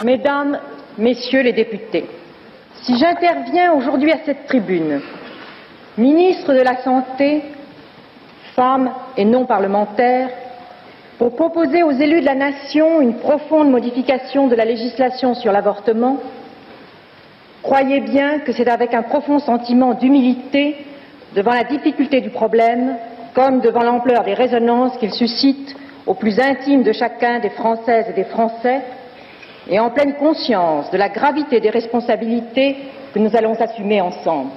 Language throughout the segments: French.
Mesdames, Messieurs les députés, si j'interviens aujourd'hui à cette tribune, ministre de la Santé, femme et non parlementaire, pour proposer aux élus de la nation une profonde modification de la législation sur l'avortement, croyez bien que c'est avec un profond sentiment d'humilité devant la difficulté du problème, comme devant l'ampleur des résonances qu'il suscite au plus intime de chacun des Françaises et des Français, et en pleine conscience de la gravité des responsabilités que nous allons assumer ensemble.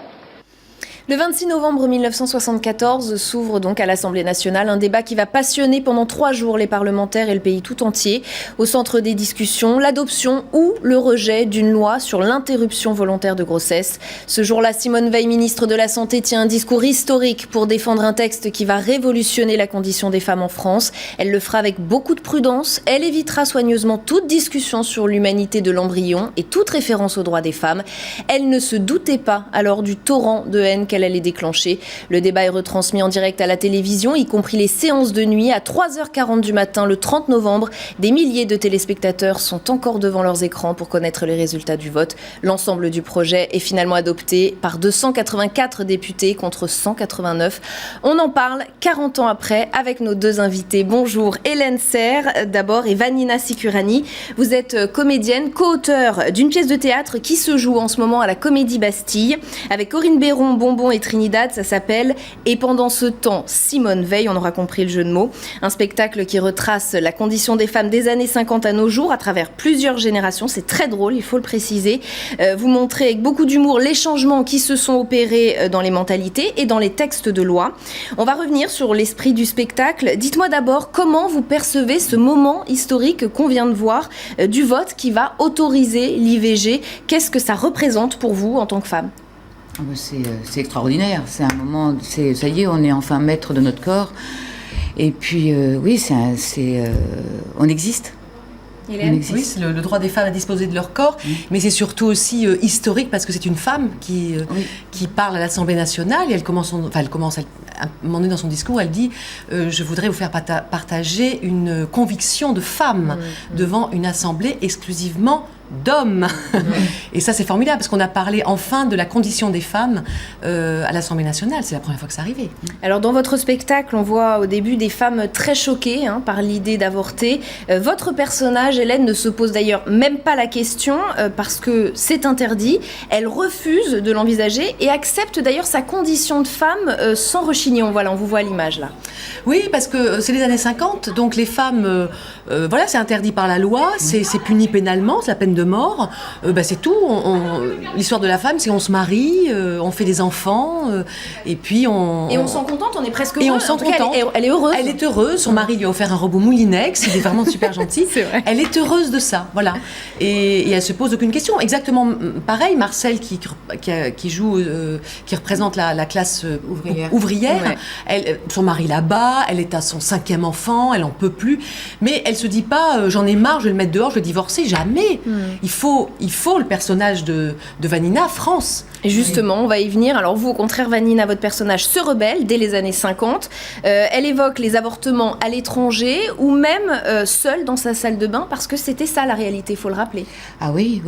Le 26 novembre 1974 s'ouvre donc à l'Assemblée nationale un débat qui va passionner pendant 3 jours les parlementaires et le pays tout entier. Au centre des discussions, l'adoption ou le rejet d'une loi sur l'interruption volontaire de grossesse. Ce jour-là, Simone Veil, ministre de la Santé, tient un discours historique pour défendre un texte qui va révolutionner la condition des femmes en France. Elle le fera avec beaucoup de prudence. Elle évitera soigneusement toute discussion sur l'humanité de l'embryon et toute référence aux droits des femmes. Elle ne se doutait pas alors du torrent de haine qu'elle allait déclencher. Le débat est retransmis en direct à la télévision, y compris les séances de nuit à 3h40 du matin le 30 novembre. Des milliers de téléspectateurs sont encore devant leurs écrans pour connaître les résultats du vote. L'ensemble du projet est finalement adopté par 284 députés contre 189. On en parle 40 ans après avec nos 2 invités. Bonjour Hélène Serre d'abord et Vanina Sicurani. Vous êtes comédienne, co-auteure d'une pièce de théâtre qui se joue en ce moment à la Comédie Bastille avec Corinne Béron, Bonbon et Trinidad. Ça s'appelle « Et pendant ce temps, Simone Veil », on aura compris le jeu de mots. Un spectacle qui retrace la condition des femmes des années 50 à nos jours à travers plusieurs générations. C'est très drôle, il faut le préciser. Vous montrez avec beaucoup d'humour les changements qui se sont opérés dans les mentalités et dans les textes de loi. On va revenir sur l'esprit du spectacle. Dites-moi d'abord comment vous percevez ce moment historique qu'on vient de voir du vote qui va autoriser l'IVG. Qu'est-ce que ça représente pour vous en tant que femme ? C'est extraordinaire, c'est un moment, ça y est, on est enfin maître de notre corps. Et puis, oui, on existe. Hélène, oui, c'est le droit des femmes à disposer de leur corps, mais c'est surtout aussi historique parce que c'est une femme qui parle à l'Assemblée nationale et elle commence à un moment donné dans son discours, elle dit je voudrais vous faire partager une conviction de femme devant une assemblée exclusivement d'hommes. Et ça, c'est formidable parce qu'on a parlé enfin de la condition des femmes à l'Assemblée nationale. C'est la première fois que ça arrivait. Alors, dans votre spectacle, on voit au début des femmes très choquées par l'idée d'avorter. Votre personnage, Hélène, ne se pose d'ailleurs même pas la question parce que c'est interdit. Elle refuse de l'envisager et accepte d'ailleurs sa condition de femme sans rechignon. Voilà, on vous voit à l'image là. Oui, parce que c'est les années 50, donc les femmes, voilà, c'est interdit par la loi, c'est puni pénalement, c'est la peine de mort, c'est tout. L'histoire de la femme, c'est on se marie, on fait des enfants, et puis Et on s'en contente, on est presque heureux. Et on s'en contente. Elle est heureuse. Elle est heureuse, son mari lui a offert un robot Moulinex, il est vraiment super gentil. C'est vrai. Elle est heureuse de ça, voilà. Et elle se pose aucune question. Exactement pareil, Marcel qui joue, qui représente la classe ouvrière. Ouais. Son mari là-bas, elle est à son 5e enfant, elle en peut plus, mais elle se dit pas j'en ai marre, je vais le mettre dehors, je vais divorcer, jamais. Il faut le personnage de Vanina France. Et justement, on va y venir. Alors vous, au contraire, Vanina, votre personnage se rebelle dès les années 50. Elle évoque les avortements à l'étranger ou même seule dans sa salle de bain parce que c'était ça la réalité, il faut le rappeler. Ah oui.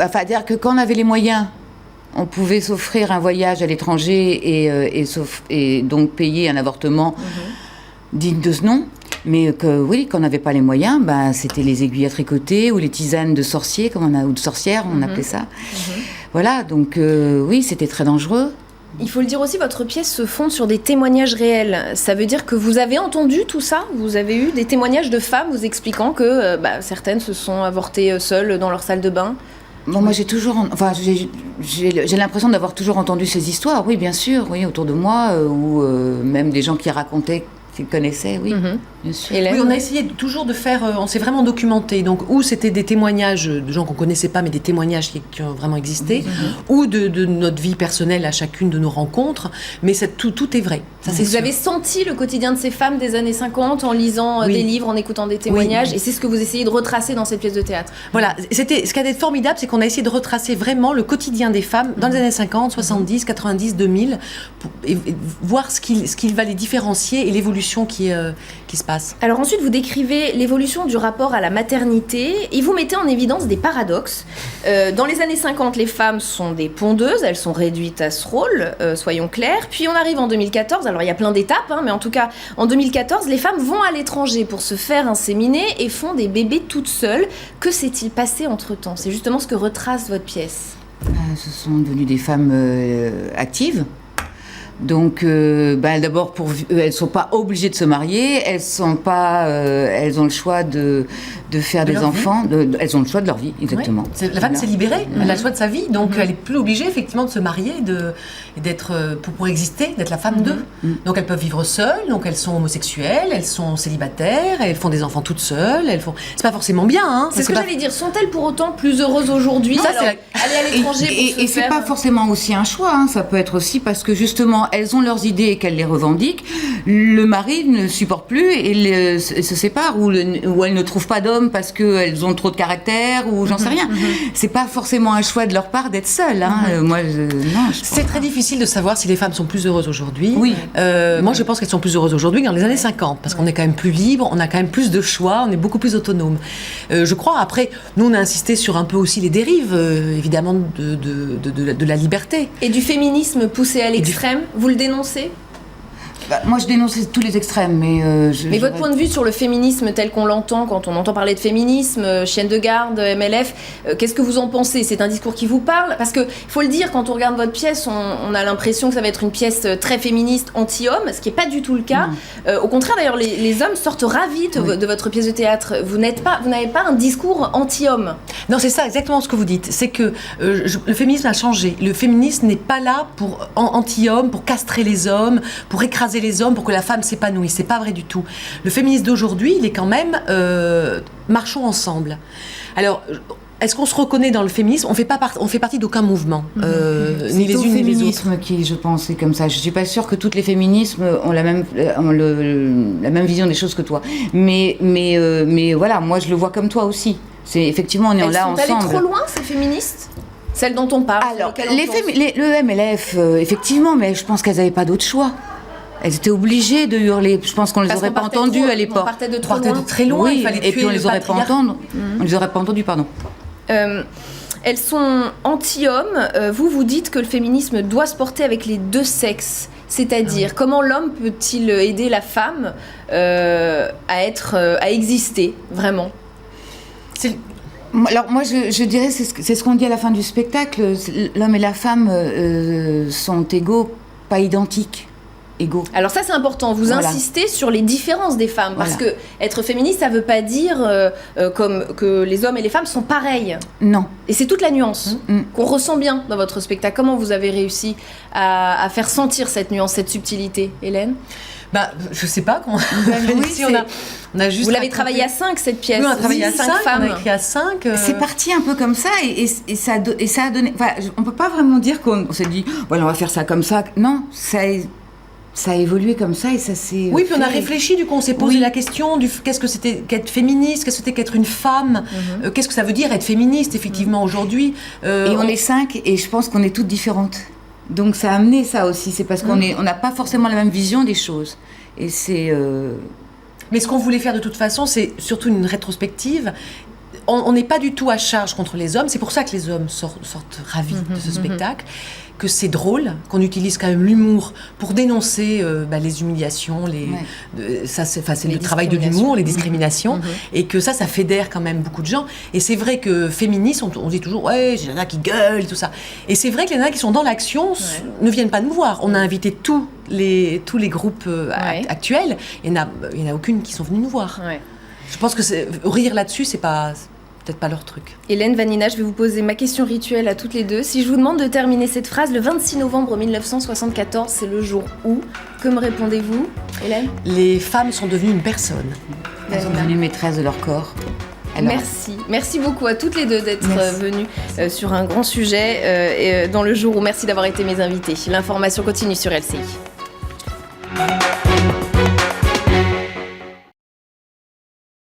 Enfin, dire que quand on avait les moyens, on pouvait s'offrir un voyage à l'étranger et donc payer un avortement digne de ce nom. Mais quand on n'avait pas les moyens, c'était les aiguilles à tricoter ou les tisanes de sorciers, ou de sorcières, on appelait ça. Voilà, donc oui, c'était très dangereux. Il faut le dire aussi, votre pièce se fonde sur des témoignages réels. Ça veut dire que vous avez entendu tout ça ? Vous avez eu des témoignages de femmes vous expliquant que certaines se sont avortées seules dans leur salle de bain ? Bon, moi j'ai l'impression d'avoir toujours entendu ces histoires, oui, bien sûr, oui, autour de moi, ou même des gens qui racontaient qu'ils connaissaient, oui, bien sûr. Oui, on a essayé toujours de faire, on s'est vraiment documenté, donc ou c'était des témoignages de gens qu'on connaissait pas, mais des témoignages qui ont vraiment existé, ou de notre vie personnelle à chacune de nos rencontres, mais tout est vrai. Ça, vous avez senti le quotidien de ces femmes des années 50 en lisant des livres, en écoutant des témoignages, et c'est ce que vous essayez de retracer dans cette pièce de théâtre. Voilà, ce qui a été formidable, c'est qu'on a essayé de retracer vraiment le quotidien des femmes dans les années 50, 70, 90, 2000, et voir ce qui va les différencier et l'évolution révolution qui se passe. Alors ensuite, vous décrivez l'évolution du rapport à la maternité et vous mettez en évidence des paradoxes. Dans les années 50, les femmes sont des pondeuses, elles sont réduites à ce rôle, soyons clairs. Puis on arrive en 2014, alors il y a plein d'étapes, mais en tout cas, en 2014, les femmes vont à l'étranger pour se faire inséminer et font des bébés toutes seules. Que s'est-il passé entre-temps? C'est justement ce que retrace votre pièce. Ce sont devenues des femmes actives. Donc, d'abord, elles ne sont pas obligées de se marier, elles ont le choix de faire des enfants, elles ont le choix de leur vie, exactement. Ouais. La femme s'est libérée, elle a le choix de sa vie, donc elle n'est plus obligée effectivement de se marier et d'être, pour exister, d'être la femme d'eux. Donc elles peuvent vivre seules, donc elles sont homosexuelles, elles sont célibataires, elles font des enfants toutes seules, c'est pas forcément bien. Hein, c'est ce que j'allais dire, sont-elles pour autant plus heureuses aujourd'hui? Aller à l'étranger et c'est pas forcément aussi un choix, hein, ça peut être aussi parce que justement, elles ont leurs idées et qu'elles les revendiquent, le mari ne supporte plus et se sépare, ou elles ne trouvent pas d'homme parce qu'elles ont trop de caractère, ou j'en sais rien. C'est pas forcément un choix de leur part d'être seules. Hein. C'est très difficile de savoir si les femmes sont plus heureuses aujourd'hui. Oui. Moi, je pense qu'elles sont plus heureuses aujourd'hui que dans les années 50, parce qu'on est quand même plus libre, on a quand même plus de choix, on est beaucoup plus autonome. Je crois, après, nous, on a insisté sur un peu aussi les dérives, évidemment, de la liberté. Et du féminisme poussé à l'extrême, vous le dénoncez? Moi, je dénonce tous les extrêmes, mais votre point de vue sur le féminisme tel qu'on l'entend, quand on entend parler de féminisme, chienne de garde, MLF, qu'est-ce que vous en pensez? C'est un discours qui vous parle? Parce qu'il faut le dire, quand on regarde votre pièce, on a l'impression que ça va être une pièce très féministe, anti-homme, ce qui n'est pas du tout le cas. Au contraire, d'ailleurs, les hommes sortent ravis de votre pièce de théâtre. Vous n'avez pas un discours anti-homme. Non, c'est ça, exactement ce que vous dites. C'est que le féminisme a changé. Le féminisme n'est pas là pour anti-homme, pour castrer les hommes, pour écraser les hommes, pour que la femme s'épanouisse. C'est pas vrai du tout. Le féminisme d'aujourd'hui, il est quand même marchons ensemble. Alors, est-ce qu'on se reconnaît dans le féminisme? On fait partie d'aucun mouvement, ni les unes ni les autres. C'est le féminisme qui, je pense, est comme ça. Je suis pas sûre que toutes les féminismes ont la même vision des choses que toi. Mais voilà, moi je le vois comme toi aussi. C'est effectivement, on est là ensemble. Elles sont allées trop loin, ces féministes? Celles dont on parle? Alors, le MLF, effectivement, mais je pense qu'elles n'avaient pas d'autre choix. Elles étaient obligées de hurler. Je pense qu'on les aurait pas entendues à l'époque. On partait de très loin. Oui, il fallait et puis on les aurait pas entendues. On les aurait pas entendues, pardon. Elles sont anti-hommes. Vous dites que le féminisme doit se porter avec les deux sexes. C'est-à-dire, comment l'homme peut-il aider la femme à exister, vraiment? Alors moi je dirais, c'est ce qu'on dit à la fin du spectacle, l'homme et la femme sont égaux, pas identiques. Égaux. Alors ça c'est important, vous insistez sur les différences des femmes, parce que être féministe ça veut pas dire comme que les hommes et les femmes sont pareils. Non. Et c'est toute la nuance qu'on ressent bien dans votre spectacle. Comment vous avez réussi à faire sentir cette nuance, cette subtilité, Hélène? Je sais pas comment. On a juste. Vous l'avez travaillé à 5 cette pièce. Oui, on a travaillé à 5 femmes. On a écrit à 5. C'est parti un peu comme ça et ça a donné. Enfin, on peut pas vraiment dire qu'on s'est dit voilà on va faire ça comme ça. Non, ça a évolué comme ça et ça s'est. Oui, puis on a réfléchi, du coup, on s'est posé la question du qu'est-ce que c'était qu'être féministe, qu'est-ce que c'était qu'être une femme, qu'est-ce que ça veut dire être féministe, effectivement, aujourd'hui. Et on est 5 et je pense qu'on est toutes différentes. Donc ça a amené ça aussi, c'est parce qu'on n'a pas forcément la même vision des choses. Et c'est. Mais ce qu'on voulait faire de toute façon, c'est surtout une rétrospective. On n'est pas du tout à charge contre les hommes, c'est pour ça que les hommes sortent ravis de ce spectacle, que c'est drôle, qu'on utilise quand même l'humour pour dénoncer les humiliations, c'est le travail de l'humour, les discriminations, et que ça fédère quand même beaucoup de gens. Et c'est vrai que féministes, on dit toujours, ouais, il y en a qui gueulent, tout ça. Et c'est vrai qu'il y en a qui sont dans l'action, ne viennent pas nous voir. On a invité tous les groupes actuels, il n'y en a aucune qui sont venues nous voir. Ouais. Je pense que rire là-dessus, c'est peut-être pas leur truc. Hélène Vanina, je vais vous poser ma question rituelle à toutes les deux. Si je vous demande de terminer cette phrase, le 26 novembre 1974, c'est le jour où? Que me répondez-vous, Hélène? Les femmes sont devenues une personne. Elles sont devenues maîtresses de leur corps. Alors. Merci beaucoup à toutes les deux d'être venues sur un grand sujet dans le jour où. Merci d'avoir été mes invités. L'information continue sur LCI.